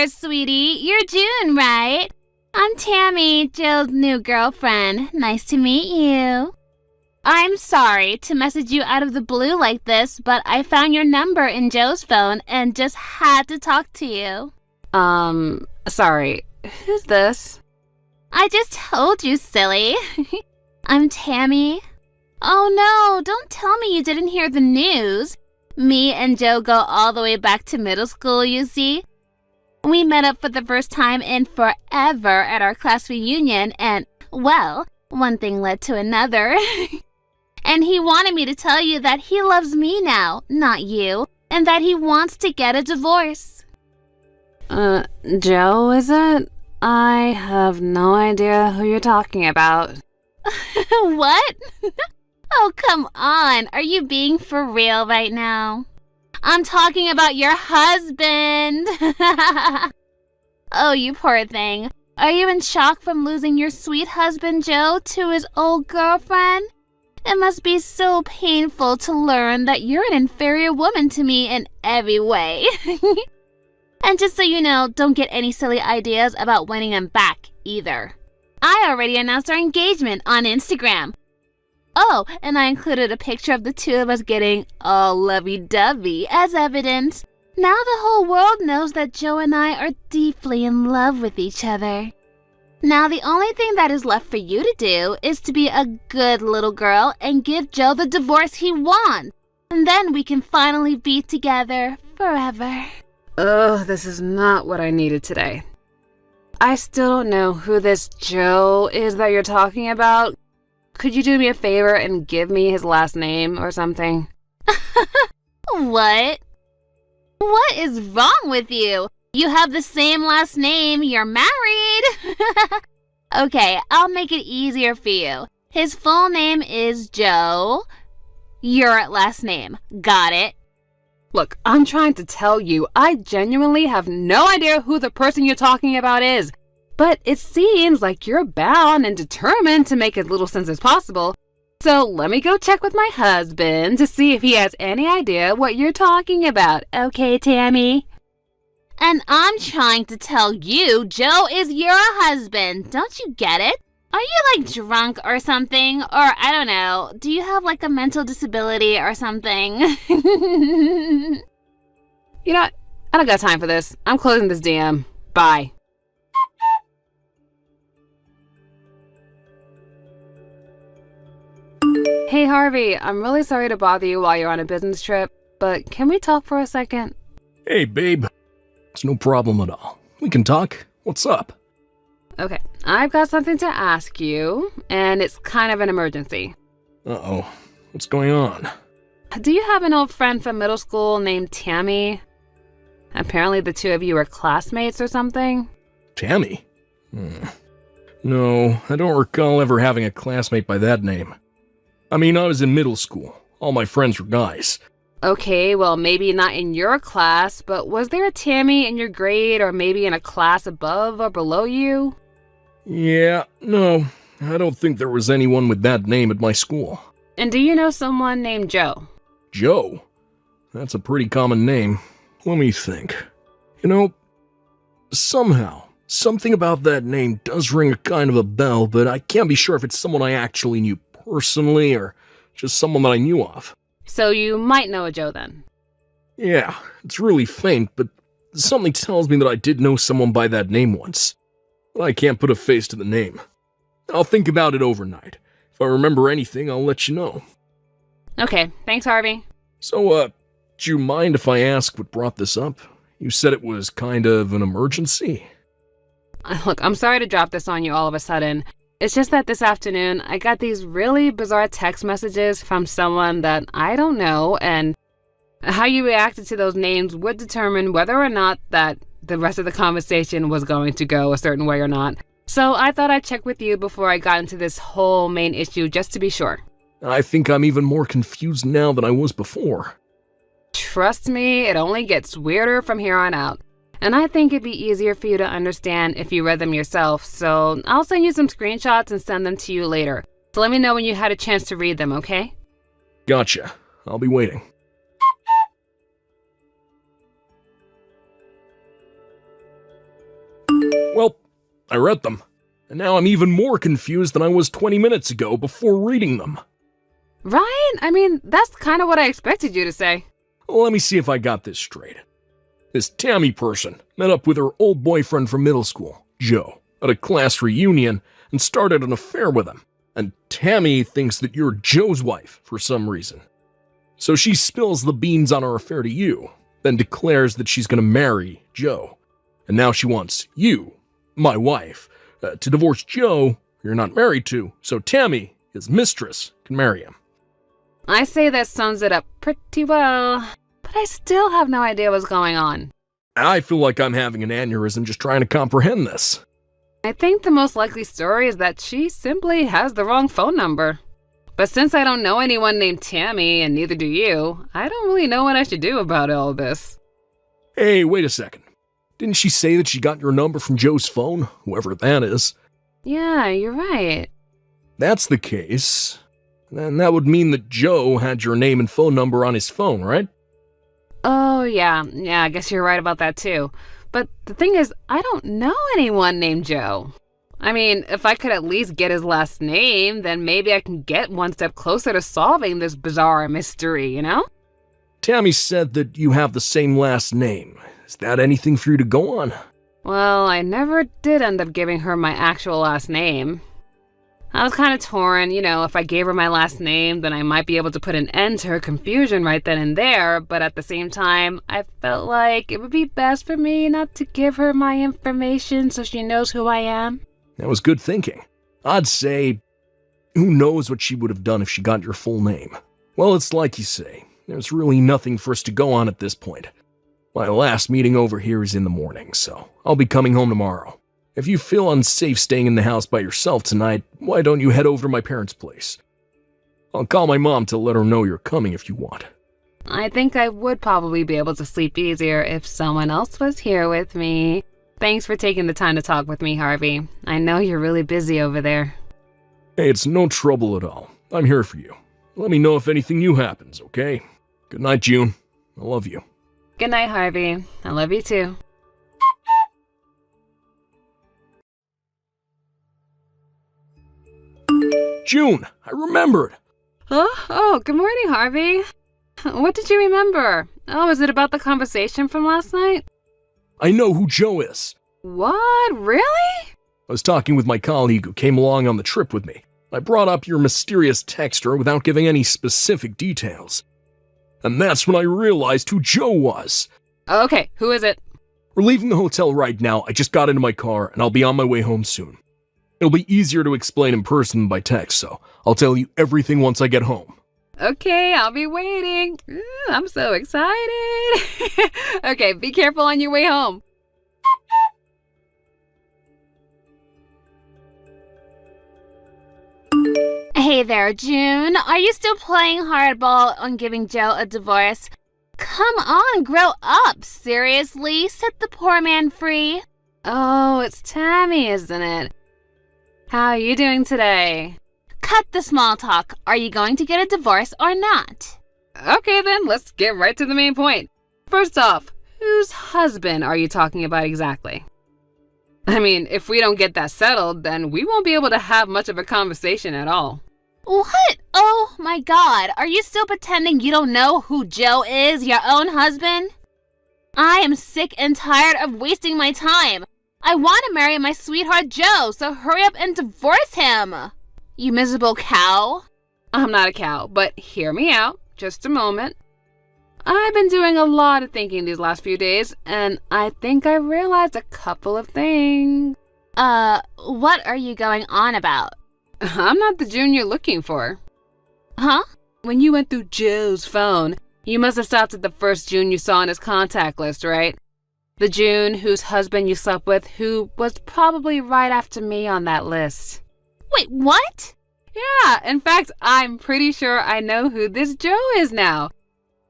there, sweetie. You're June, right? I'm Tammie, Joe's new girlfriend. Nice to meet you. I'm sorry to message you out of the blue like this, but I found your number in Joe's phone and just had to talk to you. Sorry. Who's this? I just told you, silly. I'm Tammie. Oh no, don't tell me you didn't hear the news. Me and Joe go all the way back to middle school, you see. We met up for the first time in forever at our class reunion and, well, one thing led to another. And he wanted me to tell you that he loves me now, not you, and that he wants to get a divorce. Joe, is it? I have no idea who you're talking about. What? Oh, come on. Are you being for real right now? I'm talking about your husband. Oh, you poor thing. Are you in shock from losing your sweet husband, Joe, to his old girlfriend? It must be so painful to learn that you're an inferior woman to me in every way. And just so you know, don't get any silly ideas about winning him back, either. I already announced our engagement on Instagram. Oh, and I included a picture of the two of us getting all lovey-dovey as evidence. Now the whole world knows that Joe and I are deeply in love with each other. Now the only thing that is left for you to do is to be a good little girl and give Joe the divorce he wants. And then we can finally be together forever. Ugh, this is not what I needed today. I still don't know who this Joe is that you're talking about. Could you do me a favor and give me his last name or something? What? What is wrong with you? You have the same last name. You're married. Okay, I'll make it easier for you. His full name is Joe. Your last name. Got it? Look, I'm trying to tell you, I genuinely have no idea who the person you're talking about is. But it seems like you're bound and determined to make as little sense as possible. So let me go check with my husband to see if he has any idea what you're talking about. Okay, Tammie? And I'm trying to tell you, Joe is your husband. Don't you get it? Are you like drunk or something? Or I don't know, do you have like a mental disability or something? You know what? I don't got time for this. I'm closing this DM. Bye. Hey Harvey, I'm really sorry to bother you while you're on a business trip, but can we talk for a second? Hey babe, it's no problem at all. We can talk. What's up? Okay, I've got something to ask you, and it's kind of an emergency. Uh-oh, what's going on? Do you have an old friend from middle school named Tammie? Apparently the two of you were classmates or something? Tammie? No, I don't recall ever having a classmate by that name. I mean, I was in middle school. All my friends were guys. Okay, well, maybe not in your class, but was there a Tammie in your grade or maybe in a class above or below you? Yeah, no, I don't think there was anyone with that name at my school. And do you know someone named Joe? Joe? That's a pretty common name. Let me think. You know, somehow, something about that name does ring a kind of a bell, but I can't be sure if it's someone I actually knew personally or just someone that I knew of. So you might know a Joe then? Yeah, it's really faint, but something tells me that I did know someone by that name once. But I can't put a face to the name. I'll think about it overnight. If I remember anything, I'll let you know. Okay, thanks Harvey. So, do you mind if I ask what brought this up? You said it was kind of an emergency. Look, I'm sorry to drop this on you all of a sudden. It's just that this afternoon, I got these really bizarre text messages from someone that I don't know, and how you reacted to those names would determine whether or not that the rest of the conversation was going to go a certain way or not. So I thought I'd check with you before I got into this whole main issue just to be sure. I think I'm even more confused now than I was before. Trust me, it only gets weirder from here on out. And I think it'd be easier for you to understand if you read them yourself, so I'll send you some screenshots and send them to you later. So let me know when you had a chance to read them, okay? Gotcha. I'll be waiting. I read them, and now I'm even more confused than I was 20 minutes ago before reading them. Right? I mean, that's kind of what I expected you to say. Well, let me see if I got this straight. This Tammie person met up with her old boyfriend from middle school, Joe, at a class reunion and started an affair with him. And Tammie thinks that you're Joe's wife for some reason. So she spills the beans on her affair to you, then declares that she's going to marry Joe. And now she wants you, my wife, to divorce Joe, who you're not married to, so Tammie, his mistress, can marry him. I say that sums it up pretty well, but I still have no idea what's going on. I feel like I'm having an aneurysm just trying to comprehend this. I think the most likely story is that she simply has the wrong phone number. But since I don't know anyone named Tammie, and neither do you, I don't really know what I should do about all this. Hey, wait a second. Didn't she say that she got your number from Joe's phone, whoever that is? Yeah, you're right. That's the case. Then that would mean that Joe had your name and phone number on his phone, right? Oh, yeah, I guess you're right about that too. But the thing is, I don't know anyone named Joe. I mean, if I could at least get his last name, then maybe I can get one step closer to solving this bizarre mystery, you know? Tammie said that you have the same last name. Is that anything for you to go on? Well, I never did end up giving her my actual last name. I was kind of torn, if I gave her my last name, then I might be able to put an end to her confusion right then and there, but at the same time, I felt like it would be best for me not to give her my information so she knows who I am. That was good thinking. I'd say, who knows what she would have done if she got your full name? Well, it's like you say, there's really nothing for us to go on at this point. My last meeting over here is in the morning, so I'll be coming home tomorrow. If you feel unsafe staying in the house by yourself tonight, why don't you head over to my parents' place? I'll call my mom to let her know you're coming if you want. I think I would probably be able to sleep easier if someone else was here with me. Thanks for taking the time to talk with me, Harvey. I know you're really busy over there. Hey, it's no trouble at all. I'm here for you. Let me know if anything new happens, okay? Good night, June. I love you. Good night, Harvey. I love you too. June, I remembered. Oh, good morning, Harvey. What did you remember? Oh, is it about the conversation from last night? I know who Joe is. What? Really? I was talking with my colleague who came along on the trip with me. I brought up your mysterious texter without giving any specific details. And that's when I realized who Joe was. Okay, who is it? We're leaving the hotel right now. I just got into my car and I'll be on my way home soon. It'll be easier to explain in person than by text, so I'll tell you everything once I get home. Okay, I'll be waiting. Ooh, I'm so excited. Okay, be careful on your way home. Hey there, June. Are you still playing hardball on giving Joe a divorce? Come on, grow up. Seriously, set the poor man free. Oh, it's Tammie, isn't it? How are you doing today? Cut the small talk. Are you going to get a divorce or not? Okay then, let's get right to the main point. First off, whose husband are you talking about exactly? I mean, if we don't get that settled, then we won't be able to have much of a conversation at all. What? Oh my God. Are you still pretending you don't know who Joe is, your own husband? I am sick and tired of wasting my time. I want to marry my sweetheart Joe, so hurry up and divorce him. You miserable cow. I'm not a cow, but hear me out. Just a moment. I've been doing a lot of thinking these last few days, and I think I realized a couple of things. What are you going on about? I'm not the June you're looking for. Huh? When you went through Joe's phone, you must have stopped at the first June you saw on his contact list, right? The June whose husband you slept with, who was probably right after me on that list. Wait, what? Yeah, in fact, I'm pretty sure I know who this Joe is now.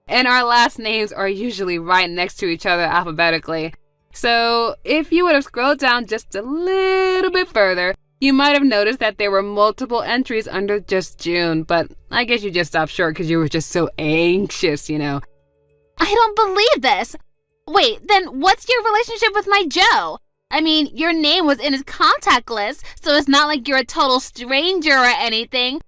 And our last names are usually right next to each other alphabetically. So if you would have scrolled down just a little bit further, you might have noticed that there were multiple entries under just June, but I guess you just stopped short because you were just so anxious, you know. I don't believe this. Wait, then what's your relationship with my Joe? I mean, your name was in his contact list, so it's not like you're a total stranger or anything.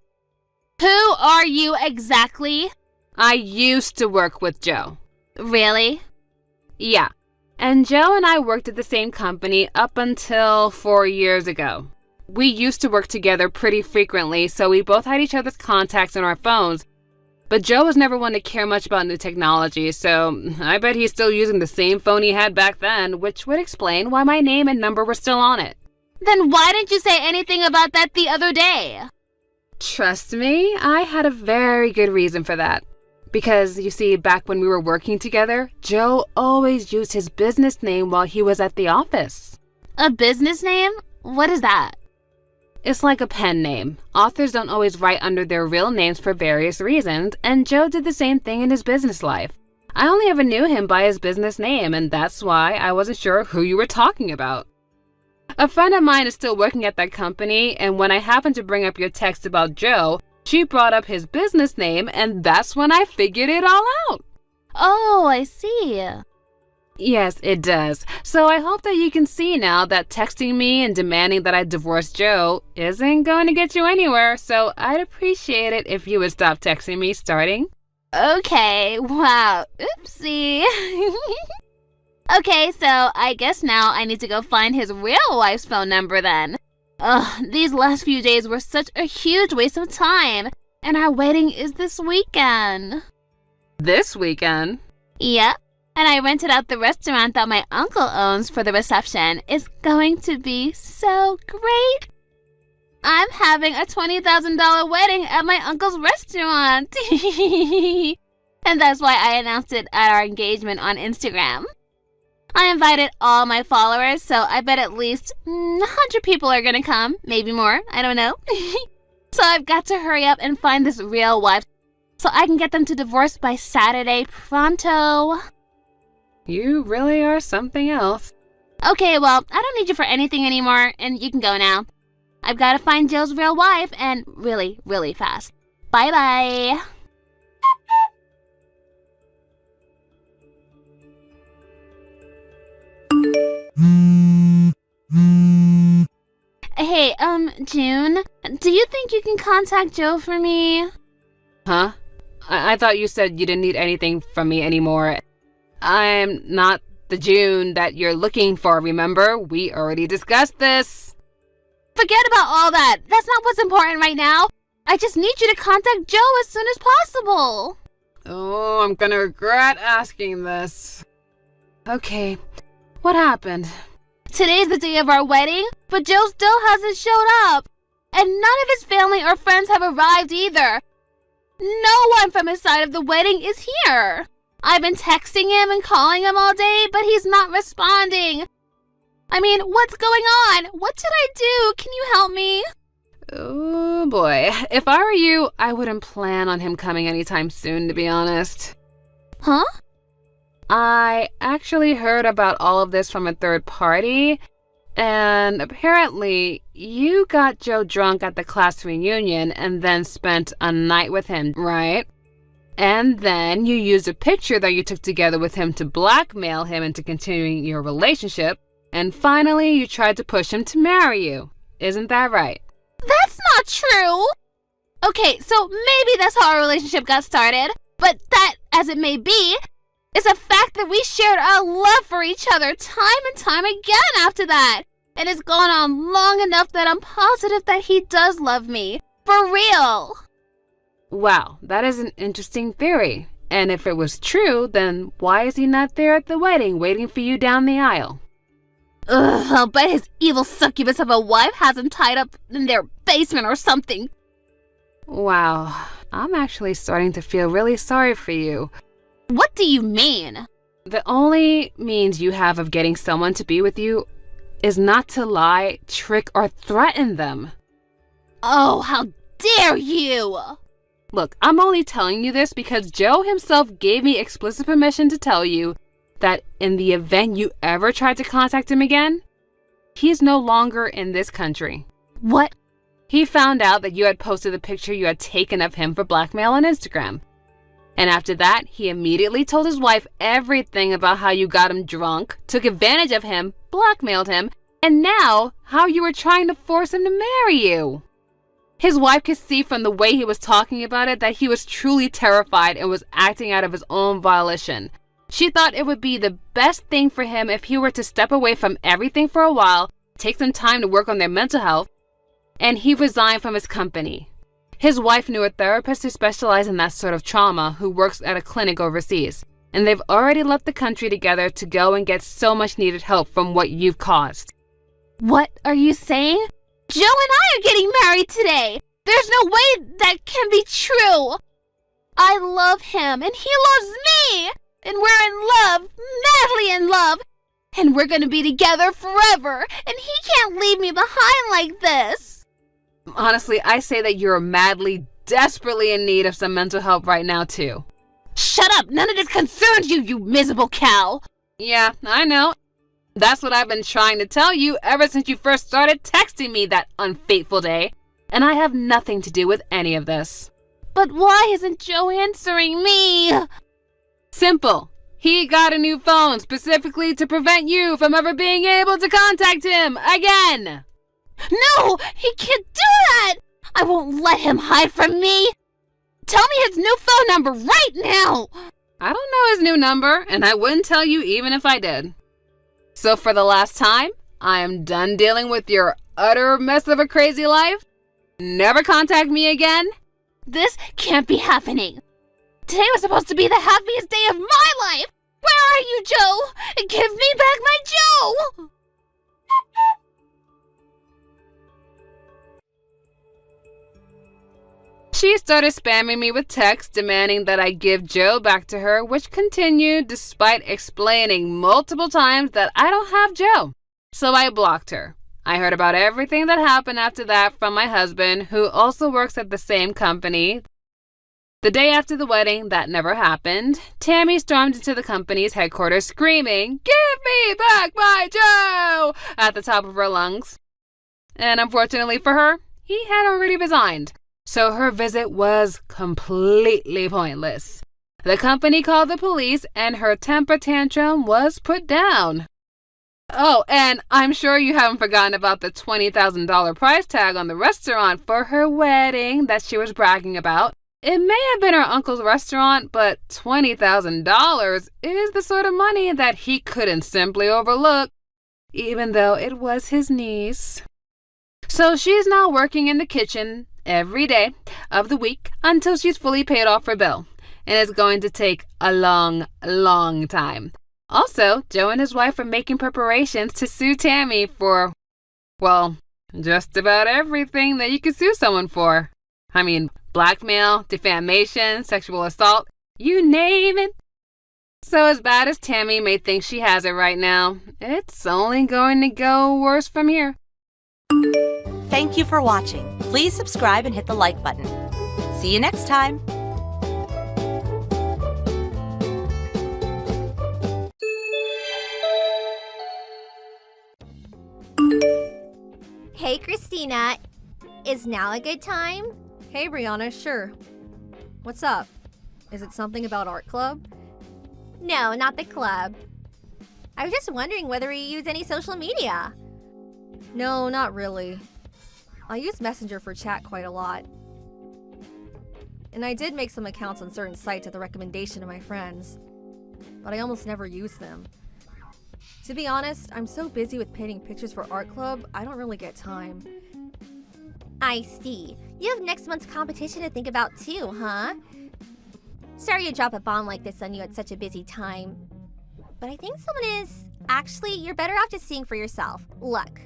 Who are you exactly? I used to work with Joe. Really? Yeah. And Joe and I worked at the same company up until 4 years ago. We used to work together pretty frequently, so we both had each other's contacts in our phones. But Joe was never one to care much about new technology, so I bet he's still using the same phone he had back then, which would explain why my name and number were still on it. Then why didn't you say anything about that the other day? Trust me, I had a very good reason for that. Because, you see, back when we were working together, Joe always used his business name while he was at the office. A business name? What is that? It's like a pen name. Authors don't always write under their real names for various reasons, and Joe did the same thing in his business life. I only ever knew him by his business name, and that's why I wasn't sure who you were talking about. A friend of mine is still working at that company, and when I happened to bring up your text about Joe, she brought up his business name, and that's when I figured it all out. Oh, I see. Yes, it does. So I hope that you can see now that texting me and demanding that I divorce Joe isn't going to get you anywhere, so I'd appreciate it if you would stop texting me starting. Okay, wow, oopsie. Okay, so I guess now I need to go find his real wife's phone number then. Ugh, these last few days were such a huge waste of time, and our wedding is this weekend. This weekend? Yep, and I rented out the restaurant that my uncle owns for the reception. It's going to be so great. I'm having a $20,000 wedding at my uncle's restaurant. And that's why I announced it at our engagement on Instagram. I invited all my followers, so I bet at least 100 people are gonna come. Maybe more, I don't know. So I've got to hurry up and find this real wife so I can get them to divorce by Saturday pronto. You really are something else. Okay, well, I don't need you for anything anymore, and you can go now. I've got to find Joe's real wife, and really, really fast. Bye-bye. Hey, June, do you think you can contact Joe for me? Huh? I thought you said you didn't need anything from me anymore. I'm not the June that you're looking for, remember? We already discussed this. Forget about all that. That's not what's important right now. I just need you to contact Joe as soon as possible. Oh, I'm gonna regret asking this. Okay, what happened? Today's the day of our wedding, but Joe still hasn't showed up. And none of his family or friends have arrived either. No one from his side of the wedding is here. I've been texting him and calling him all day, but he's not responding. I mean, what's going on? What should I do? Can you help me? Oh boy, if I were you, I wouldn't plan on him coming anytime soon, to be honest. Huh? I actually heard about all of this from a third party, and apparently you got Joe drunk at the class reunion and then spent a night with him, right? And then you used a picture that you took together with him to blackmail him into continuing your relationship, and finally you tried to push him to marry you. Isn't that right? That's not true. Okay, so maybe that's how our relationship got started, but that, as it may be, is a fact that we shared our love for each other time and time again after that. And it's gone on long enough that I'm positive that he does love me. For real. Wow, that is an interesting theory. And if it was true, then why is he not there at the wedding waiting for you down the aisle? Ugh, I'll bet his evil succubus of a wife has him tied up in their basement or something. Wow, I'm actually starting to feel really sorry for you. What do you mean? The only means you have of getting someone to be with you is not to lie, trick, or threaten them. Oh, how dare you! Look, I'm only telling you this because Joe himself gave me explicit permission to tell you that in the event you ever tried to contact him again, he's no longer in this country. What? He found out that you had posted the picture you had taken of him for blackmail on Instagram. And after that, he immediately told his wife everything about how you got him drunk, took advantage of him, blackmailed him, and now how you were trying to force him to marry you. His wife could see from the way he was talking about it that he was truly terrified and was acting out of his own volition. She thought it would be the best thing for him if he were to step away from everything for a while, take some time to work on their mental health, and he resigned from his company. His wife knew a therapist who specialized in that sort of trauma who works at a clinic overseas, and they've already left the country together to go and get so much needed help from what you've caused. What are you saying? Joe and I are getting married today. There's no way that can be true. I love him and he loves me. And we're in love, madly in love. And we're gonna be together forever. And he can't leave me behind like this. Honestly, I say that you're madly, desperately in need of some mental help right now too. Shut up! None of this concerns you, you miserable cow! Yeah, I know. That's what I've been trying to tell you ever since you first started texting me that unfaithful day. And I have nothing to do with any of this. But why isn't Joe answering me? Simple. He got a new phone specifically to prevent you from ever being able to contact him again. No, he can't do that! I won't let him hide from me! Tell me his new phone number right now! I don't know his new number, and I wouldn't tell you even if I did. So for the last time, I am done dealing with your utter mess of a crazy life. Never contact me again. This can't be happening. Today was supposed to be the happiest day of my life! Where are you, Joe? Give me back my Joe! She started spamming me with texts demanding that I give Joe back to her, which continued despite explaining multiple times that I don't have Joe. So I blocked her. I heard about everything that happened after that from my husband, who also works at the same company. The day after the wedding, that never happened, Tammie stormed into the company's headquarters screaming, "Give me back my Joe!" at the top of her lungs. And unfortunately for her, he had already resigned. So her visit was completely pointless. The company called the police and her temper tantrum was put down. Oh, and I'm sure you haven't forgotten about the $20,000 price tag on the restaurant for her wedding that she was bragging about. It may have been her uncle's restaurant, but $20,000 is the sort of money that he couldn't simply overlook, even though it was his niece. So she's now working in the kitchen every day of the week until she's fully paid off her bill. And it's going to take a long, long time. Also, Joe and his wife are making preparations to sue Tammie for, well, just about everything that you could sue someone for. I mean, blackmail, defamation, sexual assault, you name it. So as bad as Tammie may think she has it right now, it's only going to go worse from here. Thank you for watching. Please subscribe and hit the like button. See you next time. Hey, Christina. Is now a good time? Hey, Brianna, sure. What's up? Is it something about art club? No, not the club. I was just wondering whether you use any social media. No, not really. I use Messenger for chat quite a lot. And I did make some accounts on certain sites at the recommendation of my friends, but I almost never use them. To be honest, I'm so busy with painting pictures for art club, I don't really get time. I see. You have next month's competition to think about too, huh? Sorry to drop a bomb like this on you at such a busy time. But I think someone is... Actually, you're better off just seeing for yourself. Look.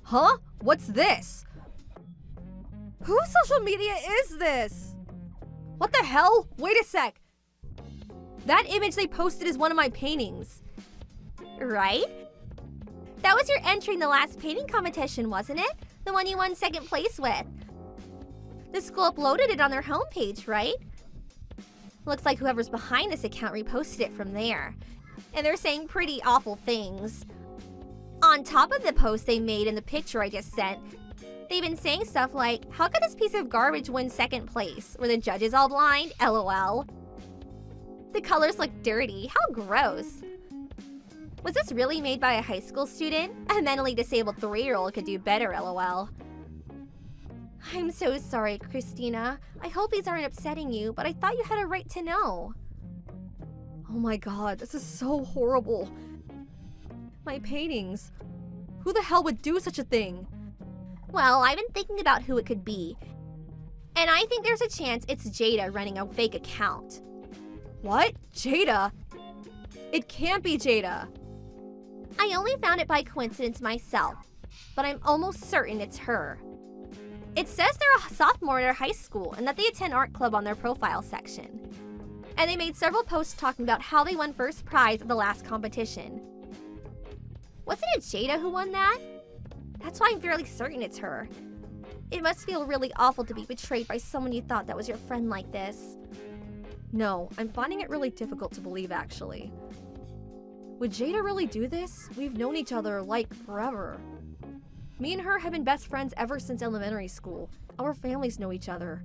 Huh? What's this? Whose social media is this? What the hell? Wait a sec. That image they posted is one of my paintings. Right? That was your entry in the last painting competition, wasn't it? The one you won second place with. The school uploaded it on their homepage, right? Looks like whoever's behind this account reposted it from there. And they're saying pretty awful things. On top of the post they made in the picture I just sent, They've been saying stuff like, how could this piece of garbage win second place? Were the judges all blind? LOL. The colors look dirty. How gross. Was this really made by a high school student? A mentally disabled 3-year-old could do better, LOL. I'm so sorry, Christina. I hope these aren't upsetting you, but I thought you had a right to know. Oh my god, this is so horrible. My paintings. Who the hell would do such a thing? Well, I've been thinking about who it could be. And I think there's a chance it's Jada running a fake account. What? Jada? It can't be Jada. I only found it by coincidence myself, but I'm almost certain it's her. It says they're a sophomore at our high school and that they attend art club on their profile section. And they made several posts talking about how they won first prize at the last competition. Wasn't it Jada who won that? That's why I'm fairly certain it's her. It must feel really awful to be betrayed by someone you thought that was your friend like this. No, I'm finding it really difficult to believe, actually. Would Jada really do this? We've known each other, like, forever. Me and her have been best friends ever since elementary school. Our families know each other.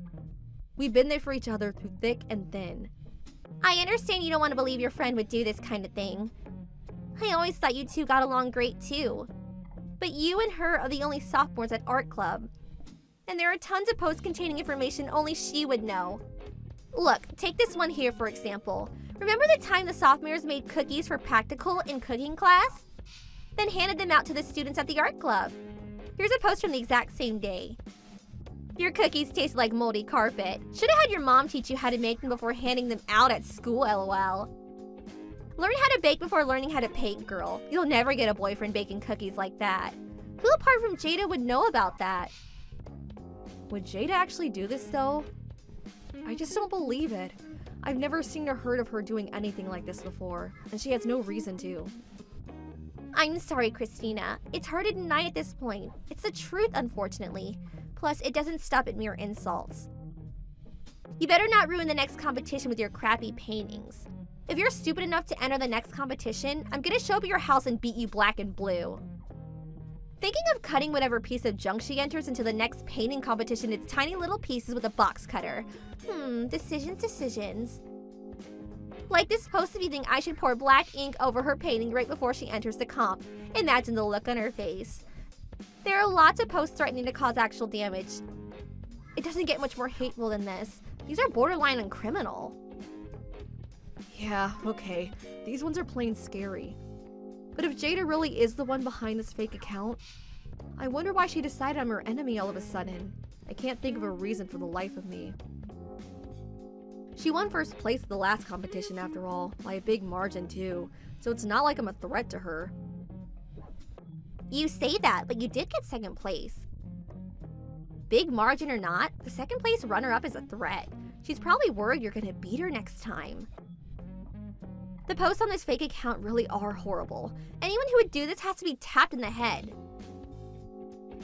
We've been there for each other through thick and thin. I understand you don't want to believe your friend would do this kind of thing. I always thought you two got along great too. But you and her are the only sophomores at art club. And there are tons of posts containing information only she would know. Look, take this one here for example. Remember the time the sophomores made cookies for practical in cooking class? Then handed them out to the students at the art club. Here's a post from the exact same day. Your cookies taste like moldy carpet. Should have had your mom teach you how to make them before handing them out at school, LOL. Learn how to bake before learning how to paint, girl. You'll never get a boyfriend baking cookies like that. Who apart from Jada would know about that? Would Jada actually do this, though? I just don't believe it. I've never seen or heard of her doing anything like this before, and she has no reason to. I'm sorry, Christina. It's hard to deny at this point. It's the truth, unfortunately. Plus, it doesn't stop at mere insults. You better not ruin the next competition with your crappy paintings. If you're stupid enough to enter the next competition, I'm gonna show up at your house and beat you black and blue. Thinking of cutting whatever piece of junk she enters into the next painting competition into tiny little pieces with a box cutter. Decisions. Like this post if you think I should pour black ink over her painting right before she enters the comp. Imagine the look on her face. There are lots of posts threatening to cause actual damage. It doesn't get much more hateful than this. These are borderline and criminal. Yeah, okay. These ones are plain scary. But if Jada really is the one behind this fake account, I wonder why she decided I'm her enemy all of a sudden. I can't think of a reason for the life of me. She won first place at the last competition after all, by a big margin too, so it's not like I'm a threat to her. You say that, but you did get second place. Big margin or not, the second place runner-up is a threat. She's probably worried you're gonna beat her next time. The posts on this fake account really are horrible. Anyone who would do this has to be tapped in the head.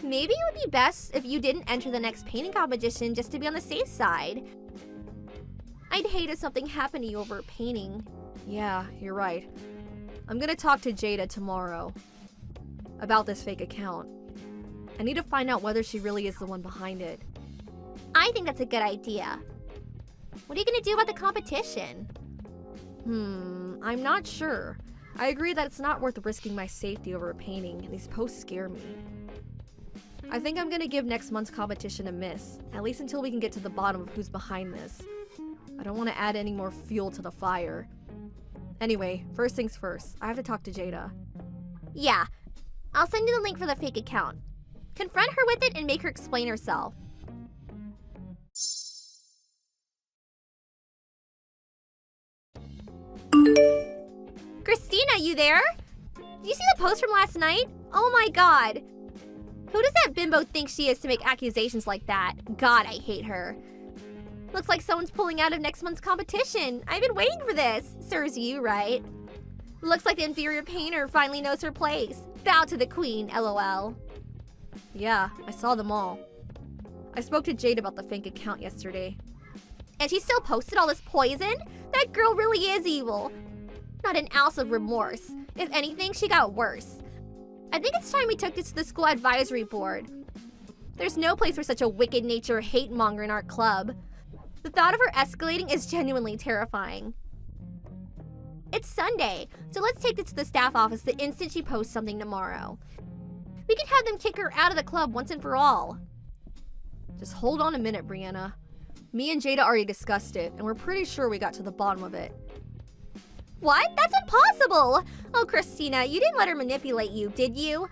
Maybe it would be best if you didn't enter the next painting competition just to be on the safe side. I'd hate if something happened to you over a painting. Yeah, you're right. I'm gonna talk to Jada tomorrow about this fake account. I need to find out whether she really is the one behind it. I think that's a good idea. What are you gonna do about the competition? I'm not sure. I agree that it's not worth risking my safety over a painting, and these posts scare me. I think I'm gonna give next month's competition a miss, at least until we can get to the bottom of who's behind this. I don't want to add any more fuel to the fire. Anyway, first things first, I have to talk to Jada. Yeah, I'll send you the link for the fake account. Confront her with it and make her explain herself. Christina, you there? Did you see the post from last night? Oh my god. Who does that bimbo think she is to make accusations like that? God, I hate her. Looks like someone's pulling out of next month's competition. I've been waiting for this. Serves you, right? Looks like the inferior painter finally knows her place. Bow to the queen, LOL. Yeah, I saw them all. I spoke to Jade about the fake account yesterday. And she still posted all this poison? That girl really is evil. Not an ounce of remorse. If anything, she got worse. I think it's time we took this to the school advisory board. There's no place for such a wicked nature hate monger in our club. The thought of her escalating is genuinely terrifying. It's Sunday, so let's take this to the staff office the instant she posts something tomorrow. We can have them kick her out of the club once and for all. Just hold on a minute, Brianna. Me and Jada already discussed it, and we're pretty sure we got to the bottom of it. What? That's impossible! Oh, Christina, you didn't let her manipulate you, did you?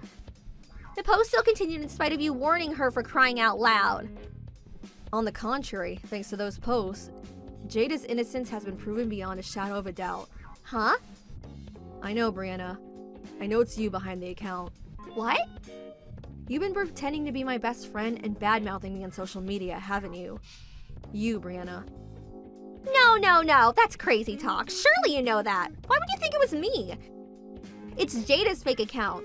The post still continued in spite of you warning her for crying out loud. On the contrary, thanks to those posts, Jada's innocence has been proven beyond a shadow of a doubt. Huh? I know, Brianna. I know it's you behind the account. What? You've been pretending to be my best friend and bad-mouthing me on social media, haven't you? You, Brianna. No, that's crazy talk. Surely you know that. Why would you think it was me? It's Jada's fake account.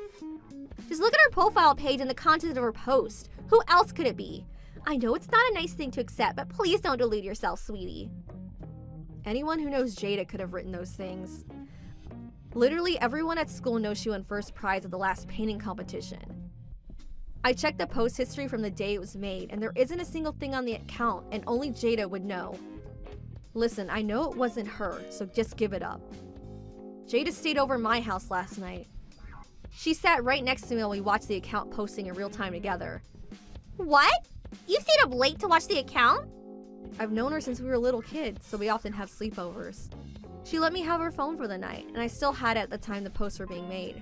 Just look at her profile page and the content of her post. Who else could it be? I know it's not a nice thing to accept, but please don't delude yourself, sweetie. Anyone who knows Jada could have written those things. Literally everyone at school knows she won first prize at the last painting competition. I checked the post history from the day it was made, and there isn't a single thing on the account, and only Jada would know. Listen, I know it wasn't her, so just give it up. Jada stayed over my house last night. She sat right next to me while we watched the account posting in real time together. What? You stayed up late to watch the account? I've known her since we were little kids, so we often have sleepovers. She let me have her phone for the night, and I still had it at the time the posts were being made.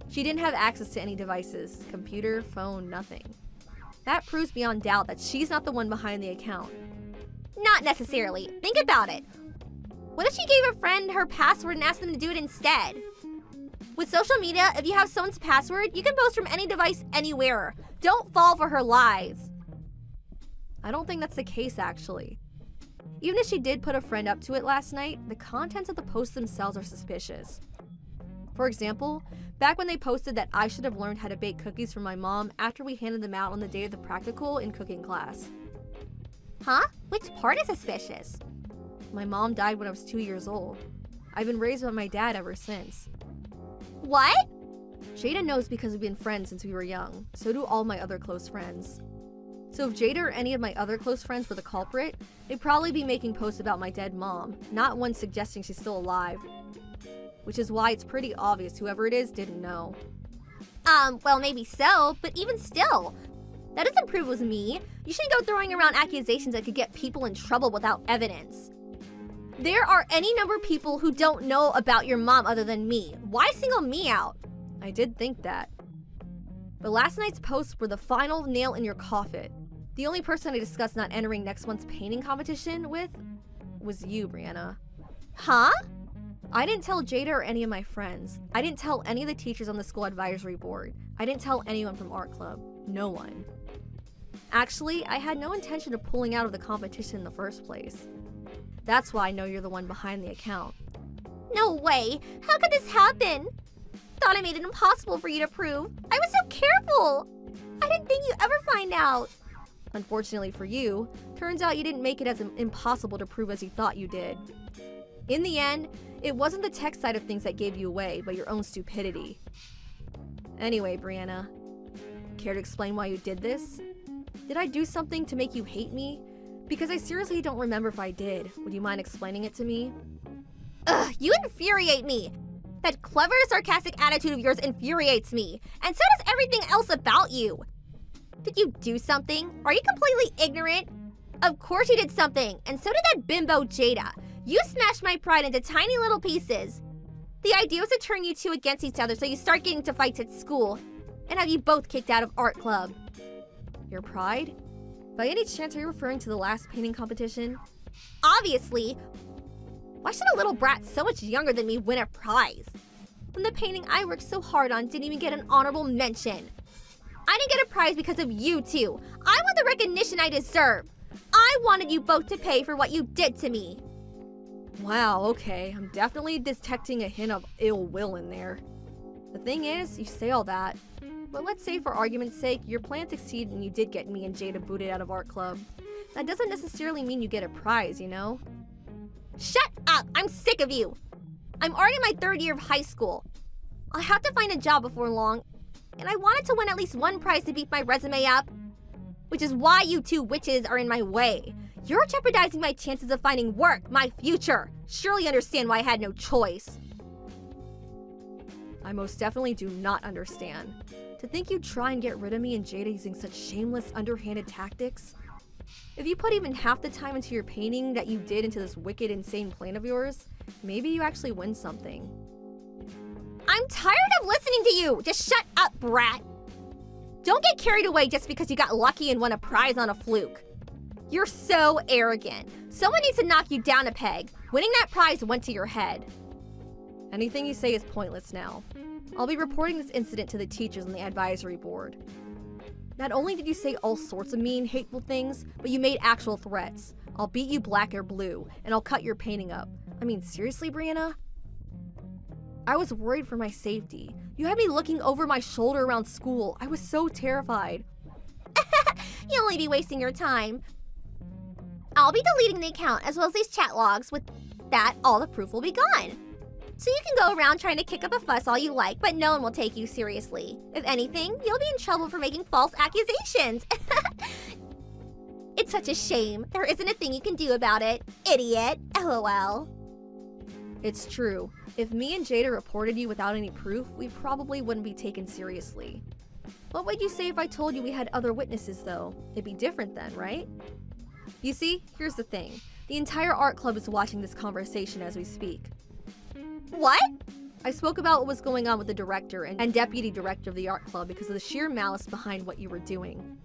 She didn't have access to any devices, computer, phone, nothing. That proves beyond doubt that she's not the one behind the account. Not necessarily. Think about it. What if she gave a friend her password and asked them to do it instead? With social media, if you have someone's password, you can post from any device anywhere. Don't fall for her lies. I don't think that's the case, actually. Even if she did put a friend up to it last night, the contents of the posts themselves are suspicious. For example, back when they posted that I should have learned how to bake cookies from my mom after we handed them out on the day of the practical in cooking class. Huh? Which part is suspicious? My mom died when I was 2 years old. I've been raised by my dad ever since. What? Jada knows because we've been friends since we were young. So do all my other close friends. So if Jada or any of my other close friends were the culprit, they'd probably be making posts about my dead mom, not one suggesting she's still alive. Which is why it's pretty obvious whoever it is didn't know. Well, maybe so, but even still, that doesn't prove it was me. You shouldn't go throwing around accusations that could get people in trouble without evidence. There are any number of people who don't know about your mom other than me. Why single me out? I did think that. But last night's posts were the final nail in your coffin. The only person I discussed not entering next month's painting competition with was you, Brianna. Huh? I didn't tell Jada or any of my friends. I didn't tell any of the teachers on the school advisory board. I didn't tell anyone from art club. No one. Actually, I had no intention of pulling out of the competition in the first place. That's why I know you're the one behind the account. No way! How could this happen? Thought I made it impossible for you to prove. I was so careful! I didn't think you'd ever find out. Unfortunately for you, turns out you didn't make it as impossible to prove as you thought you did. In the end, it wasn't the tech side of things that gave you away, but your own stupidity. Anyway, Brianna, care to explain why you did this? Did I do something to make you hate me? Because I seriously don't remember if I did. Would you mind explaining it to me? Ugh, you infuriate me! That clever, sarcastic attitude of yours infuriates me, and so does everything else about you. Did you do something? Are you completely ignorant? Of course you did something, and so did that bimbo Jada. You smashed my pride into tiny little pieces. The idea was to turn you two against each other so you start getting into fights at school, and have you both kicked out of art club. Your pride? By any chance are you referring to the last painting competition? Obviously. Why should a little brat so much younger than me win a prize? When the painting I worked so hard on didn't even get an honorable mention. I didn't get a prize because of you two. I want the recognition I deserve. I wanted you both to pay for what you did to me. Wow, okay. I'm definitely detecting a hint of ill will in there. The thing is, you say all that, but let's say for argument's sake, your plan succeeded and you did get me and Jada booted out of art club. That doesn't necessarily mean you get a prize, you know? Shut up! I'm sick of you! I'm already in my 3rd year of high school. I'll have to find a job before long, and I wanted to win at least one prize to beef my resume up. which is why you two witches are in my way. You're jeopardizing my chances of finding work, my future. Surely you understand why I had no choice. I most definitely do not understand. To think you'd try and get rid of me and Jada using such shameless, underhanded tactics? If you put even half the time into your painting that you did into this wicked, insane plan of yours, maybe you actually win something. I'm tired of listening to you! Just shut up, brat! Don't get carried away just because you got lucky and won a prize on a fluke. You're so arrogant. Someone needs to knock you down a peg. Winning that prize went to your head. Anything you say is pointless now. I'll be reporting this incident to the teachers on the advisory board. Not only did you say all sorts of mean, hateful things, but you made actual threats. I'll beat you black or blue, and I'll cut your painting up. I mean, seriously, Brianna? I was worried for my safety. You had me looking over my shoulder around school. I was so terrified. You'll only be wasting your time. I'll be deleting the account as well as these chat logs. With that, all the proof will be gone. So you can go around trying to kick up a fuss all you like, but no one will take you seriously. If anything, you'll be in trouble for making false accusations. It's such a shame. There isn't a thing you can do about it. Idiot. LOL. It's true. If me and Jada reported you without any proof, we probably wouldn't be taken seriously. What would you say if I told you we had other witnesses, though? It'd be different then, right? You see, here's the thing. The entire art club is watching this conversation as we speak. What? I spoke about what was going on with the director and deputy director of the art club because of the sheer malice behind what you were doing.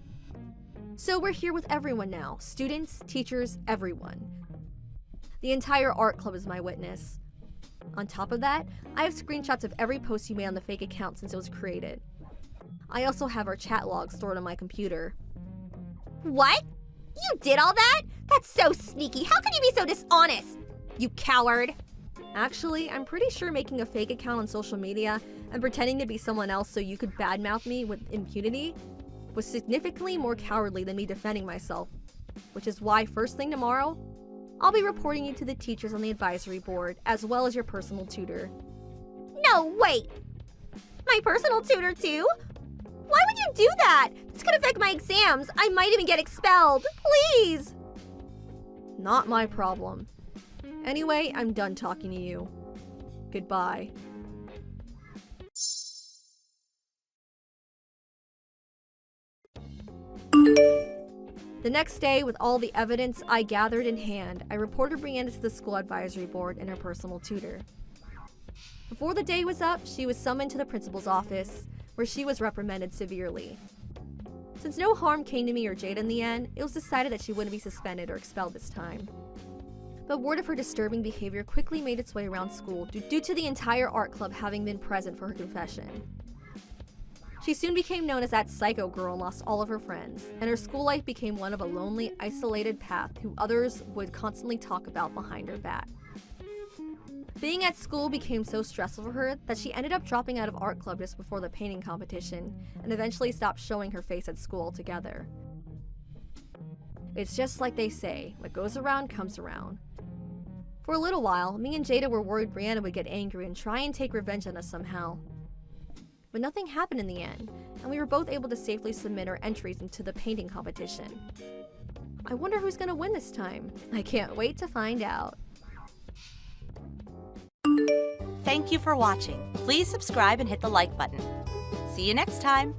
So we're here with everyone now. Students, teachers, everyone. The entire art club is my witness. On top of that, I have screenshots of every post you made on the fake account since it was created. I also have our chat logs stored on my computer. What? You did all that? That's so sneaky. How could you be so dishonest? You coward. Actually, I'm pretty sure making a fake account on social media and pretending to be someone else so you could badmouth me with impunity was significantly more cowardly than me defending myself, which is why first thing tomorrow, I'll be reporting you to the teachers on the advisory board, as well as your personal tutor. No, wait! My personal tutor too? Why would you do that? This could affect my exams. I might even get expelled. Please! Not my problem. Anyway, I'm done talking to you. Goodbye. The next day, with all the evidence I gathered in hand, I reported Brianna to the school advisory board and her personal tutor. Before the day was up, she was summoned to the principal's office, where she was reprimanded severely. Since no harm came to me or Jada in the end, it was decided that she wouldn't be suspended or expelled this time. But word of her disturbing behavior quickly made its way around school due to the entire art club having been present for her confession. She soon became known as that psycho girl and lost all of her friends, and her school life became one of a lonely, isolated path who others would constantly talk about behind her back. Being at school became so stressful for her that she ended up dropping out of art club just before the painting competition and eventually stopped showing her face at school altogether. It's just like they say, what goes around comes around. For a little while, me and Jada were worried Brianna would get angry and try and take revenge on us somehow. But nothing happened in the end, and we were both able to safely submit our entries into the painting competition. I wonder who's gonna win this time. I can't wait to find out. Thank you for watching. Please subscribe and hit the like button. See you next time.